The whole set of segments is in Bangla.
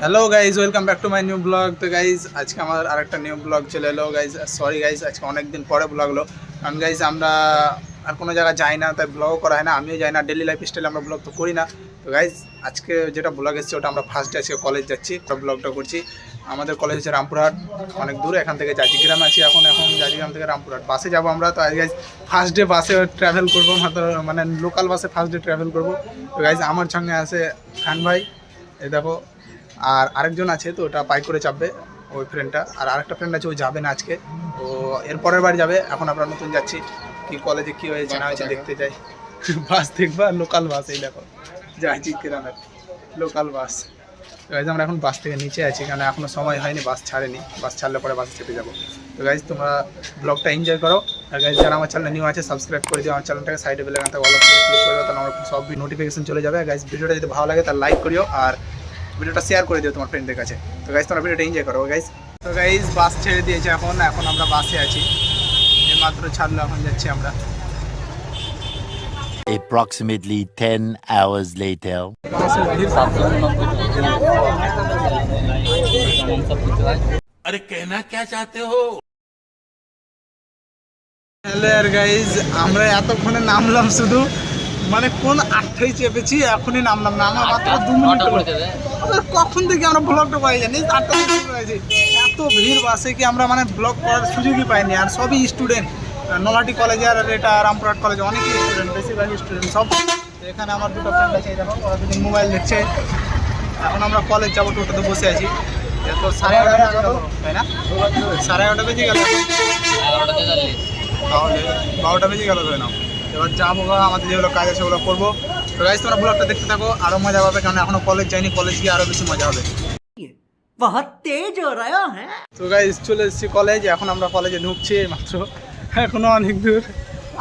Hello guys, welcome back to my new blog. তো গাইজ আজকে আমার আরেকটা নিউ ব্লগ চলে এলো গাইজ। সরি গাইজ, আজকে অনেক দিন পরে ব্লগ হলো, কারণ গাইজ আমরা আর কোনো জায়গায় যাই না, তাই ব্লগও করা হয় না। আমিও যাই না, ডেলি লাইফ স্টাইলে আমরা ব্লগ তো করি না। তো গাইজ আজকে যেটা ব্লগ এসেছে ওটা আমরা ফার্স্ট ডে আজকে কলেজ যাচ্ছি, ব্লগটা করছি। আমাদের কলেজ হচ্ছে রামপুরহাট, অনেক দূরে এখান থেকে। জাজিগ্রাম আছি এখন জাজিগ্রাম থেকে রামপুরহাট বাসে যাবো আমরা। তো গাইজ ফার্স্ট ডে বাসে ট্রাভেল করবো, মাত্র মানে লোকাল বাসে ফার্স্ট ডে ট্রাভেল করবো। তো গাইজ আমার সঙ্গে আছে খান ভাই, এই দেখো, আর আরেকজন আছে, তো ওটা বাইক করে চাপবে ওই ফ্রেন্ডটা। আর আরেকটা ফ্রেন্ড আছে, ও যাবে না আজকে, ও এর পরের বার যাবে। এখন আমরা নতুন যাচ্ছি, কি কলেজে কী হয়েছে না হয়েছে দেখতে যাই। বাস দেখবা, লোকাল বাস, এই দেখো যাচ্ছি গ্রামের লোকাল বাস। তো গাইজ আমরা এখন বাস থেকে নিচে আছি, কারণ এখনও সময় হয়নি, বাস ছাড়েনি। বাস ছাড়লে পরে বাসে চেপে যাবো। তো গাইজ তোমরা ব্লগটা এনজয় করো। আর গাইজ যারা আমার চ্যানেল নিউ আছে সাবস্ক্রাইব করে দিও আমার চ্যানেলটাকে, সাইডে বেল আইকনটা অল করে ক্লিক করে দাও, তাহলে আমার সব নোটিফিকেশন চলে যাবে। গাইজ ভিডিওটা যদি ভালো লাগে তাহলে লাইক করিও, আর ভিডিওটা শেয়ার করে দিও তোমার ফ্রেন্ডদের কাছে। তো গাইজ তোমরা ভিডিওটা এনজয় করো গাইজ। তো গাইজ বাস ছেড়ে দিয়েছে, এখন আমরা বাসে আছি, এই মাত্র ছাড়লো, এখন যাচ্ছি আমরা। Approximately 10 hours later. अरे कहना क्या चाहते हो? হ্যালো আর গাইজ, আমরা এতক্ষণে নামলাম, শুধু মানে কোন 8টায় চেপেছি, এখনই নামলাম না। আমার মাত্র 2 মিনিট কখন থেকে আমরা ব্লগটা পাই জানি, 8টা থেকে হয়েছে। এত ভিড় বাসে কি আমরা মানে ব্লগ করার সুযোগই পাইনি। আর সবই স্টুডেন্ট, নলাটি কলেজে আর এটা রামপুরহাট কলেজে অনেকই স্টুডেন্ট, বেশিরভাগ স্টুডেন্ট সব। এখানে আমার দুটো ফ্রেন্ড আছে, দেখো ওরা দুদিন মোবাইল দেখছে। এখন আমরা কলেজ যাবো, টোটোতে বসে আছি। তো 11:30 বেজে গেল, তাই না? 11:30 বেজে গেল, তাহলে 12টা বেজে গেল ধরে নাও। এবার যাবো, আমাদের যেগুলো কাজ আছে ওগুলো করবো। তো গাইজ তোমরা ব্লগটা দেখতে থাকো, আরও মজা পাবে, কারণ এখনো কলেজ যাইনি, কলেজ গিয়ে আরও বেশি মজা হবে। बहुत तेज हो रहा है। তো গাইজ চলে এসেছি কলেজ, এখন আমরা কলেজে ঢুকছি মাত্র, এখনো অনেক দূর।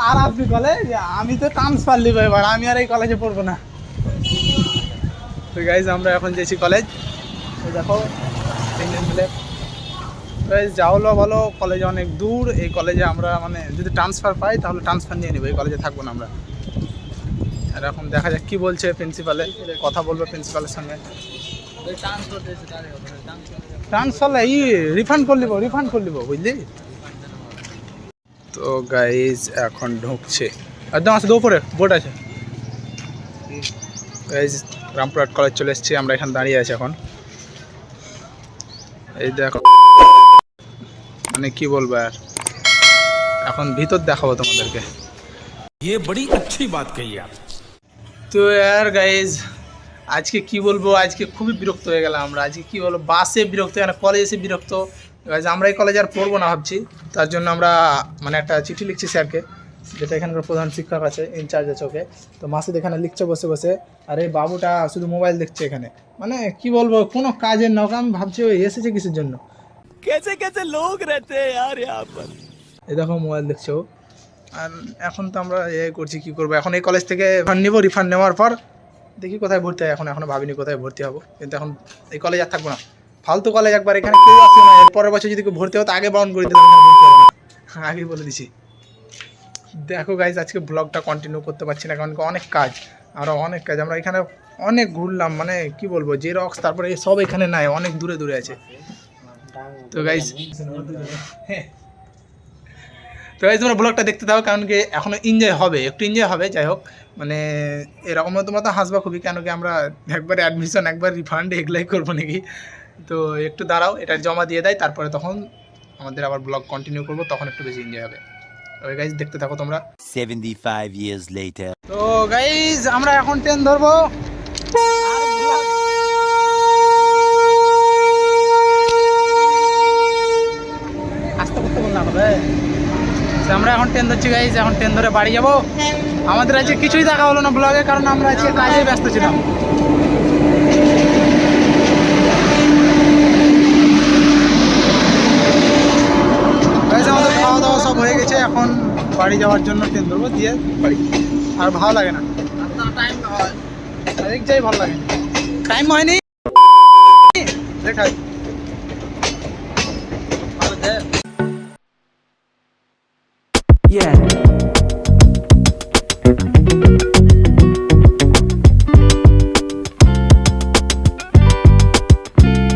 আর আপনি কলেজ, আমি তো ট্রান্সফার নিব এবার, আমি আর এই কলেজে পড়বো না। তো গাইজ আমরা এখন যাচ্ছি কলেজ, তো দেখো তিনজন মিলে। গাইজ যা হলো বলো, কলেজে অনেক দূর, এই কলেজে আমরা মানে যদি ট্রান্সফার পাই তাহলে ট্রান্সফার নিয়ে নেবো, এই কলেজে থাকবো না আমরা। আর এখন দেখা যাক কী বলছে প্রিন্সিপালে, কথা বলবো প্রিন্সিপালের সঙ্গে। ট্রান্সফার রিফান্ড করে নিব বুঝলি। তো গাইজ এখন ঢুকছে, একদম আছে, দুপুরে বোর্ড আছে। গাইজ রামপুরহাট কলেজ চলে এসেছি আমরা, এখানে দাঁড়িয়ে আছি এখন। এই দেখো, মানে কি বলবো আর, এখন ভিতর দেখাবো তোমাদেরকে। ये बड़ी अच्छी बात कही आप। তো আর গাইজ আজকে কি বলবো, আজকে খুবই বিরক্ত হয়ে গেলাম আমরা। আজকে কি বলবো, বাসে বিরক্ত, এখানে কলেজে এসে বিরক্ত। গাইজ আমরা এই কলেজে আর পড়বো না ভাবছি, তার জন্য আমরা মানে একটা চিঠি লিখছি স্যারকে, যেটা এখানকার প্রধান শিক্ষক আছে, ইনচার্জ আছে ওকে। তো মাসুদ এখানে লিখছে বসে বসে, আর এই বাবুটা শুধু মোবাইল দেখছে এখানে। মানে কি বলবো, কোনো কাজের নকাম, ভাবছি ওই এসেছে কিসের জন্য। कैसे कैसे लोग रहते हैं यार यहाँ पर। এই দেখো মোবাইল দেখছো। আর এখন তো আমরা করছি, কি করবো এখন, এই কলেজ থেকে রিফান্ড নিবো, রিফান্ড নেওয়ার পর দেখি কোথায় ভর্তি হয়। এখনো ভাবিনি কোথায় ভর্তি হবো, কিন্তু এখন এই কলেজ আর থাকবো না, ফালতু কলেজ। একবার এখানে কেউ আসবে না, এর পরের বছর যদি কেউ ভর্তি হতো আগে বাউন্ড করে দিলাম, এখানে ভর্তি হবে না, আগেই বলে দিছি। দেখো গাইজ আজকে ব্লগটা কন্টিনিউ করতে পারছি না, কারণ অনেক কাজ, আরও অনেক কাজ। আমরা এখানে অনেক ঘুরলাম, মানে কি বলবো, জেরক্স তারপরে সব এখানে নাই, অনেক দূরে দূরে আছে। তো গাইজ তোমরা ব্লগটা দেখতে থাকো, কারণ কি এখনো এনজয় হবে, একটু এনজয় হবে। যাই হোক, মানে এরকম তোমরা তো হাসবা খুবই, কেন কি আমরা একবার অ্যাডমিশন একবার রিফান্ড এগুলাই করবো নাকি। তো একটু দাঁড়াও, এটা জমা দিয়ে দেয়, তারপরে তখন আমাদের আবার ব্লগ কন্টিনিউ করবো, তখন একটু বেশি এনজয় হবে। ওই গাইজ দেখতে থাকো তোমরা। 75 years later. তো গাইজ আমরা এখন ট্রেন ধরবো। আসতে করতে বললাম হবে। আমরা এখন ট্রেন ধরছি গাইজ, এখন ট্রেন ধরে বাড়ি যাবো। আমাদের আজকে কিছুই দেখা হলো না ব্লগে, কারণ আমরা আজকে কাজে ব্যস্ত ছিলাম। আমাদের খাওয়া দাওয়া সব হয়ে গেছে, এখন বাড়ি যাওয়ার জন্য ট্রেন ধরবো, দিয়ে বাড়ি। আর ভালো লাগে না, এক যাই ভালো লাগে, টাইম হয়নি। দেখাই Yeah.